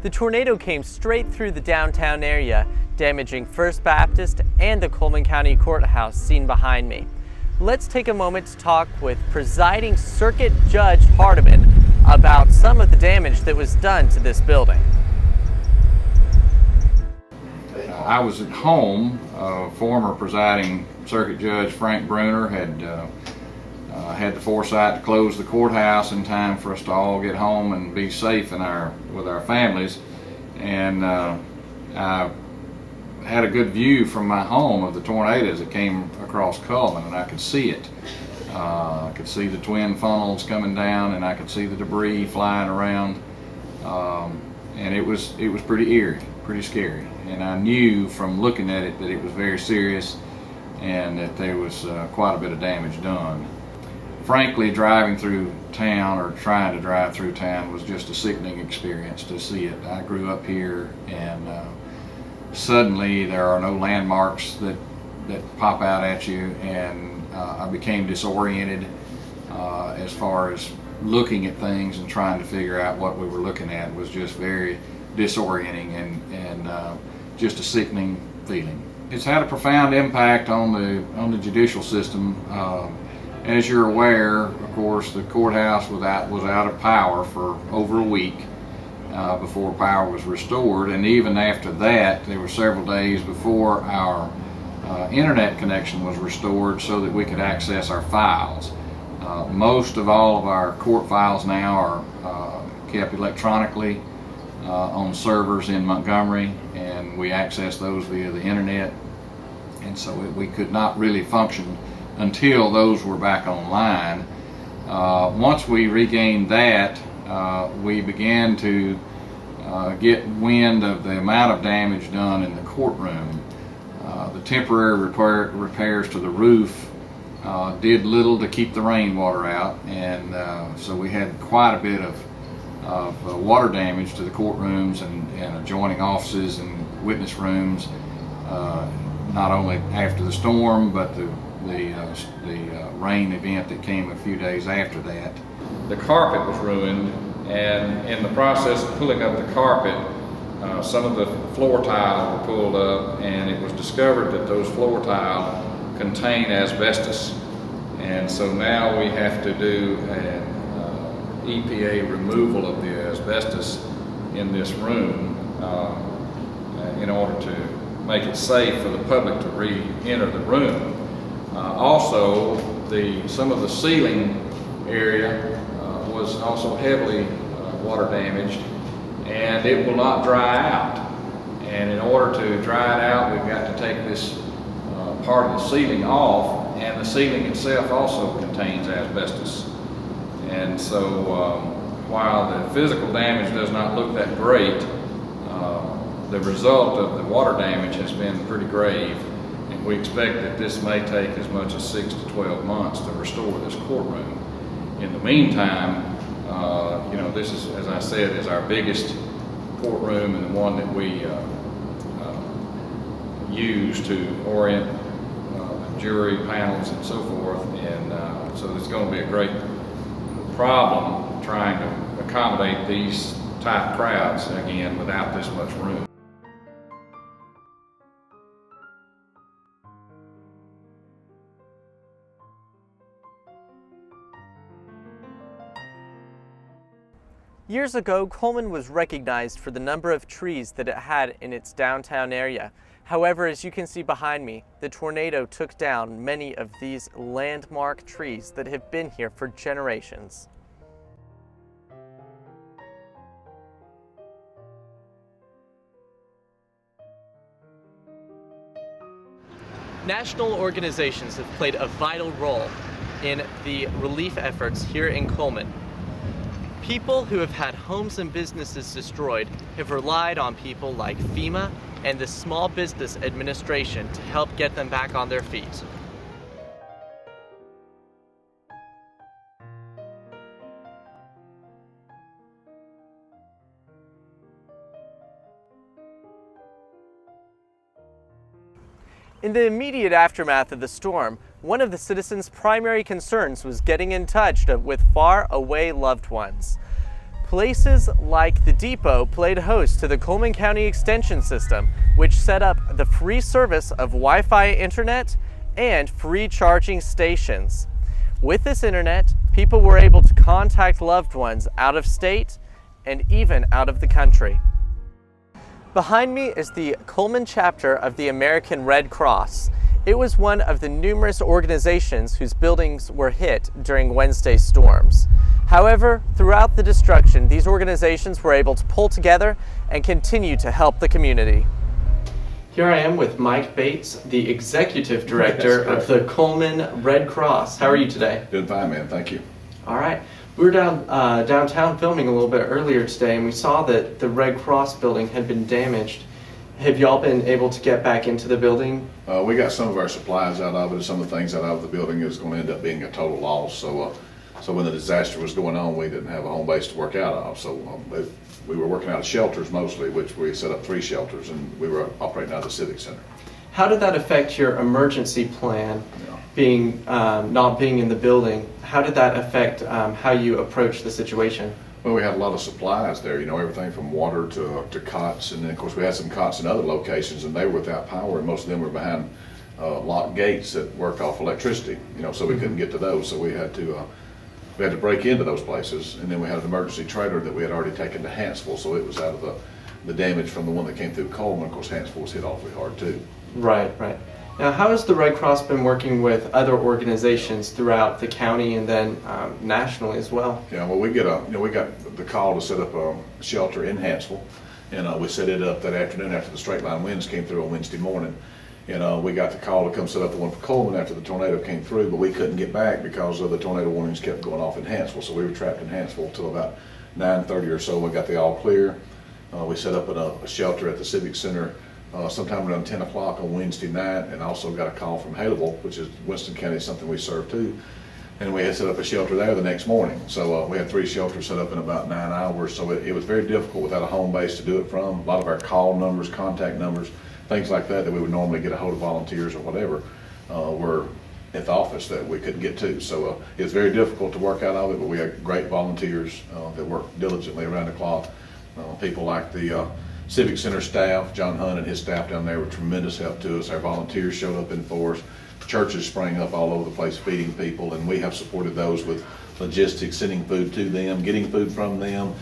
The tornado came straight through the downtown area, damaging First Baptist and the Cullman County Courthouse seen behind me. Let's take a moment to talk with presiding Circuit Judge Hardeman about some of the damage that was done to this building. I was at home. Former presiding Circuit Judge Frank Bruner had had the foresight to close the courthouse in time for us to all get home and be safe with our families. And I had a good view from my home of the tornado as it came across Cullman, and I could see it. I could see the twin funnels coming down, and I could see the debris flying around. And it was pretty eerie, pretty scary. And I knew from looking at it that it was very serious and that there was quite a bit of damage done. Frankly, driving through town or trying to drive through town was just a sickening experience to see it. I grew up here, and suddenly there are no landmarks that pop out at you, and I became disoriented as far as looking at things and trying to figure out what we were looking at. Was just very disorienting and just a sickening feeling. It's had a profound impact on the judicial system. As you're aware, of course, the courthouse was out of power for over a week before power was restored, and even after that, there were several days before our internet connection was restored so that we could access our files. Most of all of our court files now are kept electronically on servers in Montgomery, and we access those via the internet, and so we could not really function until those were back online. Once we regained that, we began to get wind of the amount of damage done in the courtroom. The temporary repairs to the roof did little to keep the rainwater out, and so we had quite a bit of water damage to the courtrooms and adjoining offices and witness rooms, not only after the storm, but the rain event that came a few days after that. The carpet was ruined, and in the process of pulling up the carpet, some of the floor tile were pulled up, and it was discovered that those floor tile contain asbestos. And so now we have to do an EPA removal of the asbestos in this room in order to make it safe for the public to re-enter the room. Also, some of the ceiling area was also heavily water damaged, and it will not dry out. And in order to dry it out, we've got to take this part of the ceiling off, and the ceiling itself also contains asbestos. And so while the physical damage does not look that great, the result of the water damage has been pretty grave. We expect that this may take as much as 6 to 12 months to restore this courtroom. In the meantime, this is, as I said, is our biggest courtroom and the one that we use to orient jury panels and so forth. And so it's going to be a great problem trying to accommodate these tight crowds again without this much room. Years ago, Cullman was recognized for the number of trees that it had in its downtown area. However, as you can see behind me, the tornado took down many of these landmark trees that have been here for generations. National organizations have played a vital role in the relief efforts here in Cullman. People who have had homes and businesses destroyed have relied on people like FEMA and the Small Business Administration to help get them back on their feet. In the immediate aftermath of the storm, one of the citizens' primary concerns was getting in touch with far away loved ones. Places like the depot played host to the Cullman County Extension System, which set up the free service of Wi-Fi internet and free charging stations. With this internet, people were able to contact loved ones out of state and even out of the country. Behind me is the Cullman chapter of the American Red Cross. It was one of the numerous organizations whose buildings were hit during Wednesday's storms. However, throughout the destruction, these organizations were able to pull together and continue to help the community. Here I am with Mike Bates, the Executive Director of the Cullman Red Cross. How are you today? Doing fine, man. Thank you. All right. We were downtown filming a little bit earlier today, and we saw that the Red Cross building had been damaged. Have y'all been able to get back into the building? We got some of our supplies out of it, and some of the things out of the building is going to end up being a total loss. So when the disaster was going on, we didn't have a home base to work out of. So we were working out of shelters mostly, which we set up 3 shelters, and we were operating out of the Civic Center. How did that affect your emergency plan, not being in the building? How did that affect how you approached the situation? Well, we had a lot of supplies there, everything from water to cots, and then of course we had some cots in other locations, and they were without power, and most of them were behind locked gates that work off electricity, so we couldn't get to those, so we had to break into those places, and then we had an emergency trailer that we had already taken to Hansville, so it was out of the damage from the one that came through Cullman. Of course, Hansville was hit awfully hard too. Right. Now, how has the Red Cross been working with other organizations throughout the county and then nationally as well? Yeah, well, we got the call to set up a shelter in Hansville, and we set it up that afternoon after the straight line winds came through on Wednesday morning. We got the call to come set up the one for Cullman after the tornado came through, but we couldn't get back because of the tornado warnings kept going off in Hansville. So we were trapped in Hansville until about 9:30 or so. We got the all clear. We set up a shelter at the Civic Center sometime around 10 o'clock on Wednesday night, and also got a call from Haleville, which is Winston County, something we serve too. And we had set up a shelter there the next morning. So we had 3 shelters set up in about 9 hours. So it was very difficult without a home base to do it from. A lot of our call numbers, contact numbers, things like that we would normally get a hold of volunteers or whatever were at the office that we couldn't get to. So it's very difficult to work out of it, but we had great volunteers that work diligently around the clock. People like the Civic Center staff, John Hunt and his staff down there were tremendous help to us. Our volunteers showed up in force. Churches sprang up all over the place feeding people, and we have supported those with logistics, sending food to them, getting food from them.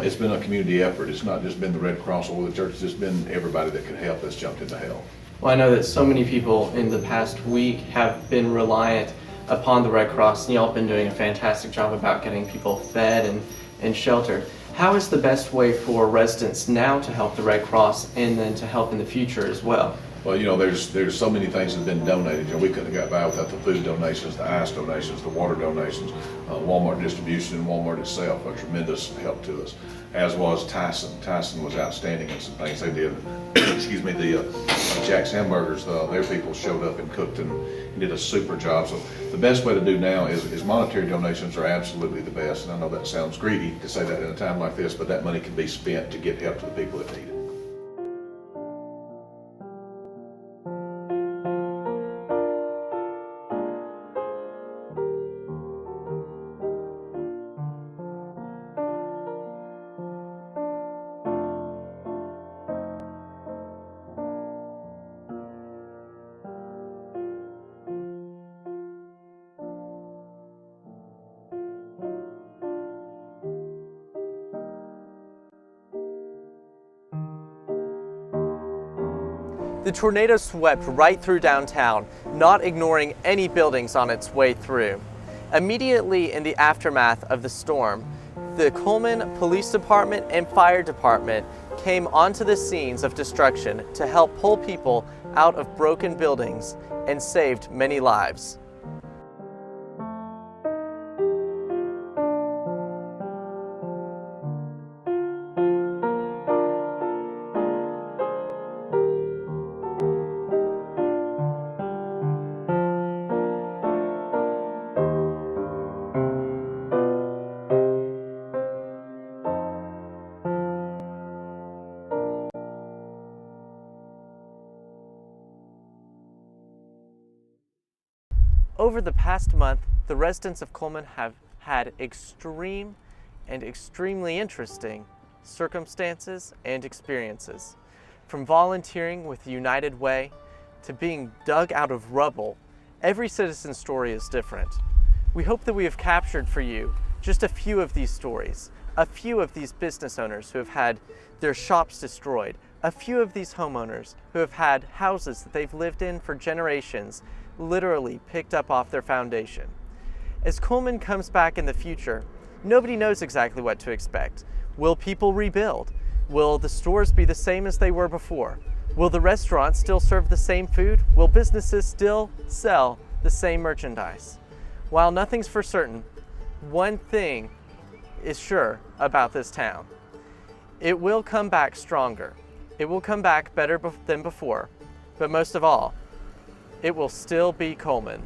It's been a community effort. It's not just been the Red Cross or the churches, it's been everybody that could help that's jumped into help. Well, I know that so many people in the past week have been reliant upon the Red Cross, and y'all have been doing a fantastic job about getting people fed and sheltered. How is the best way for residents now to help the Red Cross and then to help in the future as well? Well, there's so many things that have been donated. We couldn't have got by without the food donations, the ice donations, the water donations, Walmart distribution, and Walmart itself a tremendous help to us, as was Tyson. Tyson was outstanding in some things they did. Excuse me, the Jack's Hamburgers, their people showed up and cooked and did a super job. So the best way to do now is monetary donations are absolutely the best. And I know that sounds greedy to say that in a time like this, but that money can be spent to get help to the people that need it. The tornado swept right through downtown, not ignoring any buildings on its way through. Immediately in the aftermath of the storm, the Cullman Police Department and Fire Department came onto the scenes of destruction to help pull people out of broken buildings and saved many lives. Over the past month, the residents of Cullman have had extreme and extremely interesting circumstances and experiences. From volunteering with the United Way to being dug out of rubble, every citizen's story is different. We hope that we have captured for you just a few of these stories, a few of these business owners who have had their shops destroyed, a few of these homeowners who have had houses that they've lived in for generations literally picked up off their foundation. As Cullman comes back in the future, nobody knows exactly what to expect. Will people rebuild? Will the stores be the same as they were before? Will the restaurants still serve the same food? Will businesses still sell the same merchandise? While nothing's for certain, one thing is sure about this town. It will come back stronger. It will come back better than before. But most of all, it will still be Cullman.